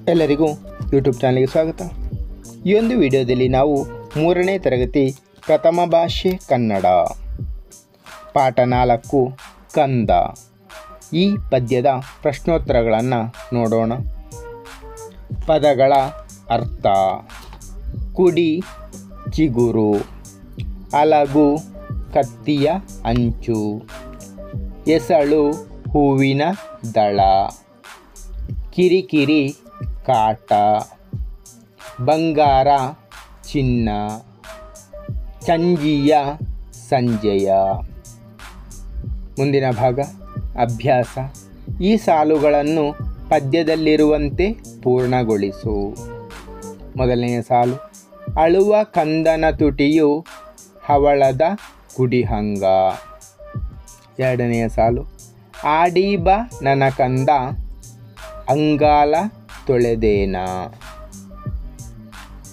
ಎಲ್ಲರಿಗೂ ಯೂಟ್ಯೂಬ್ ಚಾನಲ್ಗೆ ಸ್ವಾಗತ. ಈ ಒಂದು ವಿಡಿಯೋದಲ್ಲಿ ನಾವು 3ನೇ ತರಗತಿ ಪ್ರಥಮ ಭಾಷೆ ಕನ್ನಡ ಪಾಠ 4 ಕಂದ ಈ ಪದ್ಯದ ಪ್ರಶ್ನೋತ್ತರಗಳನ್ನು ನೋಡೋಣ. ಪದಗಳ ಅರ್ಥ: ಕುಡಿ ಚಿಗುರು, ಅಲಗು ಕತ್ತಿಯ ಅಂಚು, ಎಸಳು ಹೂವಿನ ದಳ, ಕಿರಿಕಿರಿ ಕಾಟ, ಬಂಗಾರ ಚಿನ್ನ, ಚಂಜಿಯ ಸಂಜೆಯ. ಮುಂದಿನ ಭಾಗ ಅಭ್ಯಾಸ. ಈ ಸಾಲುಗಳನ್ನು ಪದ್ಯದಲ್ಲಿರುವಂತೆ ಪೂರ್ಣಗೊಳಿಸು. ಮೊದಲನೆಯ ಸಾಲು: ಅಳುವ ಕಂದನ ತುಟಿಯು ಹವಳದ ಕುಡಿಹಂಗ. ಎರಡನೆಯ ಸಾಲು: ಆಡೀಬ ನನ್ನ ಕಂದ ಅಂಗಾಲ ತೊಳೆದೇನ.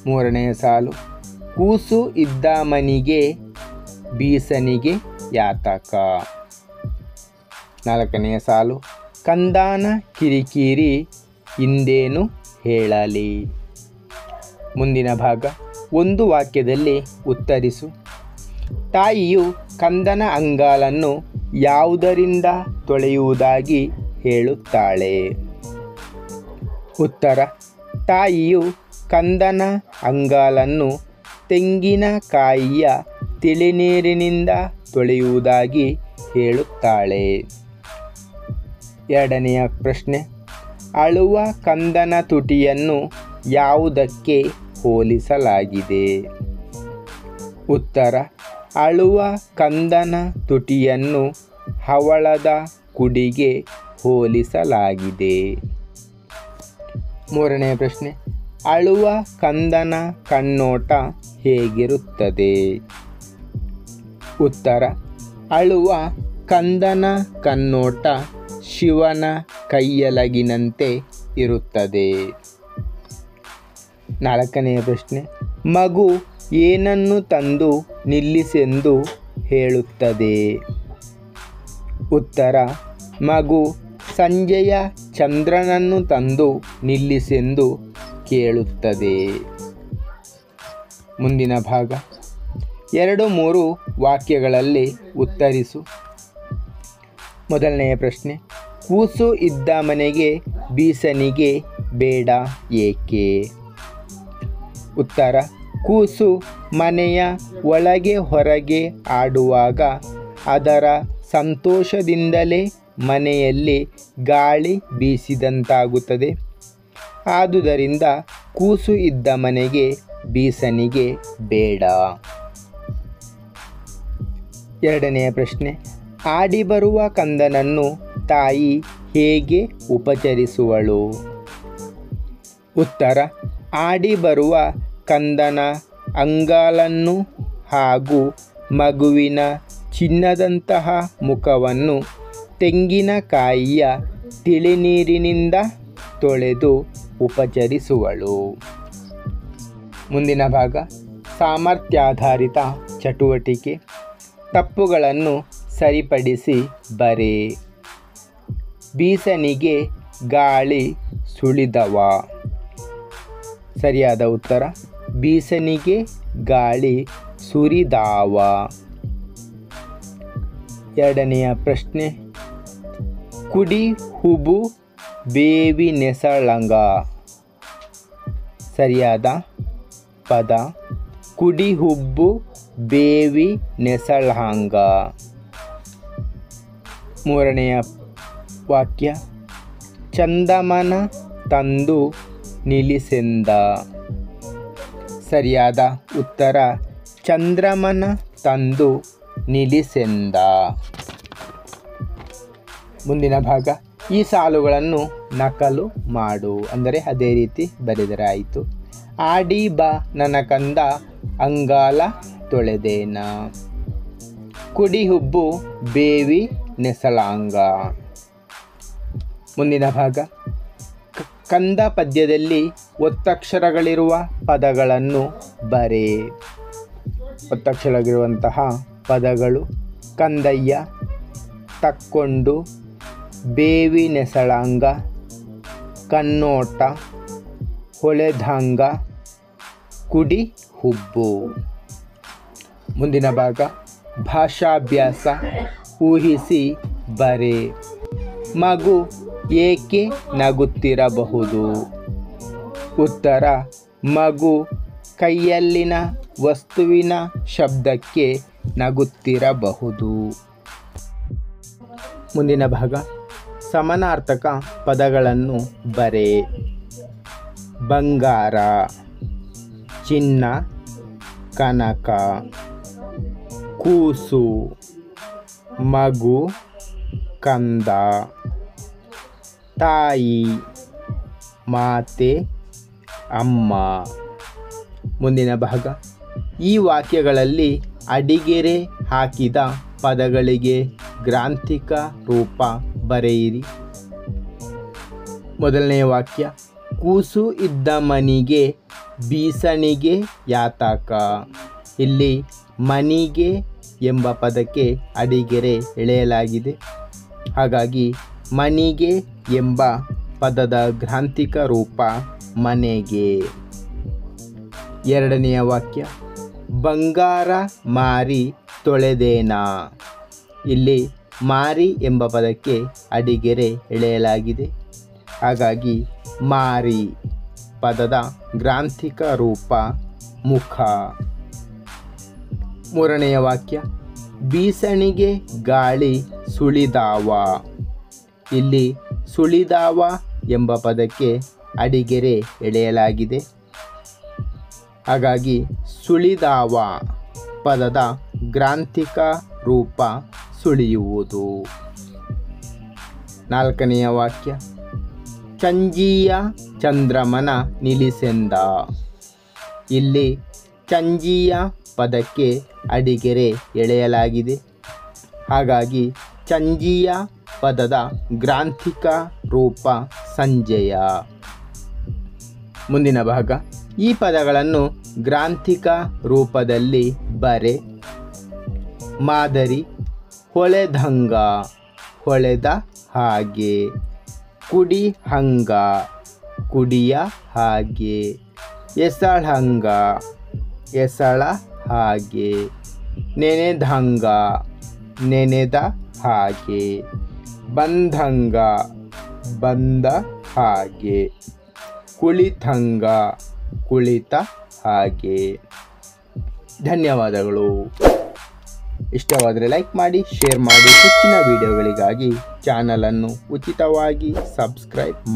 ಮೂರನೆಯ ಸಾಲು: ಕೂಸು ಇದ್ದ ಮನಿಗೆ ಬೀಸನಿಗೆ ಯಾತಕ. ನಾಲ್ಕನೆಯ ಸಾಲು: ಕಂದಾನ ಕಿರಿಕಿರಿ ಇಂದೇನು ಹೇಳಲಿ. ಮುಂದಿನ ಭಾಗ ಒಂದು ವಾಕ್ಯದಲ್ಲಿ ಉತ್ತರಿಸು. ತಾಯಿಯು ಕಂದನ ಅಂಗಾಲನ್ನು ಯಾವುದರಿಂದ ತೊಳೆಯುವುದಾಗಿ ಹೇಳುತ್ತಾಳೆ? ಉತ್ತರ: ತಾಯಿಯು ಕಂದನ ಅಂಗಾಲನ್ನು ತೆಂಗಿನಕಾಯಿಯ ತಿಳಿನೀರಿನಿಂದ ತೊಳೆಯುವುದಾಗಿ ಹೇಳುತ್ತಾಳೆ. ಎರಡನೆಯ ಪ್ರಶ್ನೆ: ಅಳುವ ಕಂದನ ತುಟಿಯನ್ನು ಯಾವುದಕ್ಕೆ ಹೋಲಿಸಲಾಗಿದೆ? ಉತ್ತರ: ಅಳುವ ಕಂದನ ತುಟಿಯನ್ನು ಹವಳದ ಕುಡಿಗೆ ಹೋಲಿಸಲಾಗಿದೆ. ಮೂರನೆಯ ಪ್ರಶ್ನೆ: ಅಳುವ ಕಂದನ ಕಣ್ಣೋಟ ಹೇಗಿರುತ್ತದೆ? ಉತ್ತರ: ಅಳುವ ಕಂದನ ಕಣ್ಣೋಟ ಶಿವನ ಕೈಯಲಗಿನಂತೆ ಇರುತ್ತದೆ. ನಾಲ್ಕನೆಯ ಪ್ರಶ್ನೆ: ಮಗು ಏನನ್ನು ತಂದು ನಿಲ್ಲಿಸೆಂದು ಹೇಳುತ್ತದೆ? ಉತ್ತರ: ಮಗು ಸಂಜೆಯ ಚಂದ್ರನನ್ನು ತಂದು ನಿಲ್ಲಿಸೆಂದು ಕೇಳುತ್ತದೆ. ಮುಂದಿನ ಭಾಗ 2-3 ವಾಕ್ಯಗಳಲ್ಲಿ ಉತ್ತರಿಸು. ಮೊದಲನೆಯ ಪ್ರಶ್ನೆ: ಕೂಸು ಇದ್ದ ಮನೆಗೆ ಬೀಸನಿಗೆ ಬೇಡ ಏಕೆ? ಉತ್ತರ: ಕೂಸು ಮನೆಯ ಒಳಗೆ ಹೊರಗೆ ಆಡುವಾಗ ಅದರ ಸಂತೋಷದಿಂದಲೇ ಮನೆಯಲ್ಲಿ ಗಾಳಿ ಬೀಸಿದಂತಾಗುತ್ತದೆ. ಆದುದರಿಂದ ಕೂಸು ಇದ್ದ ಮನೆಗೆ ಬೀಸನಿಗೆ ಬೇಡ. ಎರಡನೆಯ ಪ್ರಶ್ನೆ: ಆಡಿ ಬರುವ ಕಂದನನ್ನು ತಾಯಿ ಹೇಗೆ ಉಪಚರಿಸುವಳು? ಉತ್ತರ: ಆಡಿ ಬರುವ ಕಂದನ ಅಂಗಾಲನ್ನು ಹಾಗೂ ಮಗುವಿನ ಚಿನ್ನದಂತಹ ಮುಖವನ್ನು ತೆಂಗಿನಕಾಯಿಯ ತಿಳಿನೀರಿನಿಂದ ತೊಳೆದು ಉಪಚರಿಸುವಳು. ಮುಂದಿನ ಭಾಗ ಸಾಮರ್ಥ್ಯಾಧಾರಿತ ಚಟುವಟಿಕೆ. ತಪ್ಪುಗಳನ್ನು ಸರಿಪಡಿಸಿ ಬರೆ. ಬೀಸನಿಗೆ ಗಾಳಿ ಸುಳಿದವ. ಸರಿಯಾದ ಉತ್ತರ: ಬೀಸನಿಗೆ ಗಾಳಿ ಸುರಿದಾವ. ಎರಡನೆಯ ಪ್ರಶ್ನೆ: ಕುಡಿ ಹುಬು ಬೇವಿನೆಸಳಂಗ. ಸರಿಯಾದ ಪದ ಕುಡಿ ಹುಬ್ಬು ಬೇವಿನೆಸಳಂಗ. ಮೂರನೆಯ ವಾಕ್ಯ: ಚಂದಮನ ತಂದು ನಿಲ್ಲಿಸೆಂದ. ಸರಿಯಾದ ಉತ್ತರ: ಚಂದ್ರಮನ ತಂದು ನಿಲ್ಲಿಸೆಂದ. ಮುಂದಿನ ಭಾಗ ಈ ಸಾಲುಗಳನ್ನು ನಕಲು ಮಾಡು, ಅಂದರೆ ಅದೇ ರೀತಿ ಬರೆದರೆ ಆಯಿತು. ಆಡಿ ಬಾ ನನ್ನ ಕಂದ ಅಂಗಾಲ ತೊಳೆದೇನ. ಕುಡಿ ಹುಬ್ಬು ಬೇವಿ ನೆಸಳಾಂಗ. ಮುಂದಿನ ಭಾಗ ಕಂದ ಪದ್ಯದಲ್ಲಿ ಒತ್ತಕ್ಷರಗಳಿರುವ ಪದಗಳನ್ನು ಬರೆ. ಒತ್ತಕ್ಷರಗಳಿರುವಂತಹ ಪದಗಳು: ಕಂದಯ್ಯ, ತಕ್ಕೊಂಡು, ಬೇವಿನೆಸಳಾಂಗ, ಕಣ್ಣೋಟ, ಹೊಳೆದಂಗ ಕುಡಿ ಹುಬ್ಬು. ಮುಂದಿನ ಭಾಗ ಭಾಷಾಭ್ಯಾಸ ಊಹಿಸಿ ಬರೆ. ಮಗು ಏಕೆ ನಗುತ್ತಿರಬಹುದು? ಉತ್ತರ: ಮಗು ಕೈಯಲ್ಲಿನ ವಸ್ತುವಿನ ಶಬ್ದಕ್ಕೆ ನಗುತ್ತಿರಬಹುದು. ಮುಂದಿನ ಭಾಗ ಸಮಾನಾರ್ಥಕ ಪದಗಳನ್ನು ಬರೆ. ಬಂಗಾರ, ಚಿನ್ನ, ಕನಕ. ಕೂಸು, ಮಗು, ಕಂದ. ತಾಯಿ, ಮಾತೆ, ಅಮ್ಮ. ಮುಂದಿನ ಭಾಗ ಈ ವಾಕ್ಯಗಳಲ್ಲಿ ಅಡಿಗೆರೆ ಹಾಕಿದ ಪದಗಳಿಗೆ ಗ್ರಾಂಥಿಕ ರೂಪ ಬರೆಯಿರಿ. ಮೊದಲನೆಯ ವಾಕ್ಯ: ಕೂಸು ಇದ್ದ ಮನಿಗೆ ಬೀಸಣಿಗೆ ಯಾತಕ. ಇಲ್ಲಿ ಮನಿಗೆ ಎಂಬ ಪದಕ್ಕೆ ಅಡಿಗೆರೆ ಎಳೆಯಲಾಗಿದೆ. ಹಾಗಾಗಿ ಮನಿಗೆ ಎಂಬ ಪದದ ಗ್ರಾಂಥಿಕ ರೂಪ ಮನೆಗೆ. ಎರಡನೆಯ ವಾಕ್ಯ: ಬಂಗಾರ ಮಾರಿ ತೊಳೆದೇನ. ಇಲ್ಲಿ ಮಾರಿ ಎಂಬ ಪದಕ್ಕೆ ಅಡಿಗೆರೆ ಎಳೆಯಲಾಗಿದೆ. ಹಾಗಾಗಿ ಮಾರಿ ಪದದ ಗ್ರಾಂಥಿಕ ರೂಪ ಮುಖ. ಮೂರನೆಯ ವಾಕ್ಯ: ಬೀಸಣಿಗೆ ಗಾಳಿ ಸುಳಿದಾವ. ಇಲ್ಲಿ ಸುಳಿದಾವ ಎಂಬ ಪದಕ್ಕೆ ಅಡಿಗೆರೆ ಎಳೆಯಲಾಗಿದೆ. ಹಾಗಾಗಿ ಸುಳಿದಾವ ಪದದ ಗ್ರಾಂಥಿಕ ರೂಪ ಸುಳಿಯುವುದು. ನಾಲ್ಕನೆಯ ವಾಕ್ಯ: ಚಂಜೀಯ ಚಂದ್ರಮನ ನಿಲ್ಲಿಸೆಂದ. ಇಲ್ಲಿ ಚಂಜೀಯ ಪದಕ್ಕೆ ಅಡಿಗೆರೆ ಎಳೆಯಲಾಗಿದೆ. ಹಾಗಾಗಿ ಚಂಜೀಯ ಪದದ ಗ್ರಾಂಥಿಕ ರೂಪ ಸಂಜಯ. ಮುಂದಿನ ಭಾಗ ಈ ಪದಗಳನ್ನು ಗ್ರಾಂಥಿಕ ರೂಪದಲ್ಲಿ ಬರೆ. ಮಾದರಿ: ಹೊಳೆದಂಗ, ಹೊಳೆದ ಹಾಗೆ. ಕುಡಿ ಹಂಗ, ಕುಡಿಯ ಹಾಗೆ. ಎಸಳಂಗ, ಎಸಳ ಹಾಗೆ. ನೆನೆದಂಗ, ನೆನೆದ ಹಾಗೆ. ಬಂದಂಗ, ಬಂದ ಹಾಗೆ. ಕುಳಿತಂಗ, ಕುಳಿತ ಹಾಗೆ. ಧನ್ಯವಾದಗಳು. ಇಷ್ಟವಾದರೆ ಲೈಕ್ ಮಾಡಿ, ಶೇರ್ ಮಾಡಿ. ಹೆಚ್ಚಿನ ವಿಡಿಯೋಗಳಿಗಾಗಿ ಚಾನಲನ್ನು ಉಚಿತವಾಗಿ ಸಬ್ಸ್ಕ್ರೈಬ್ ಮಾಡಿ.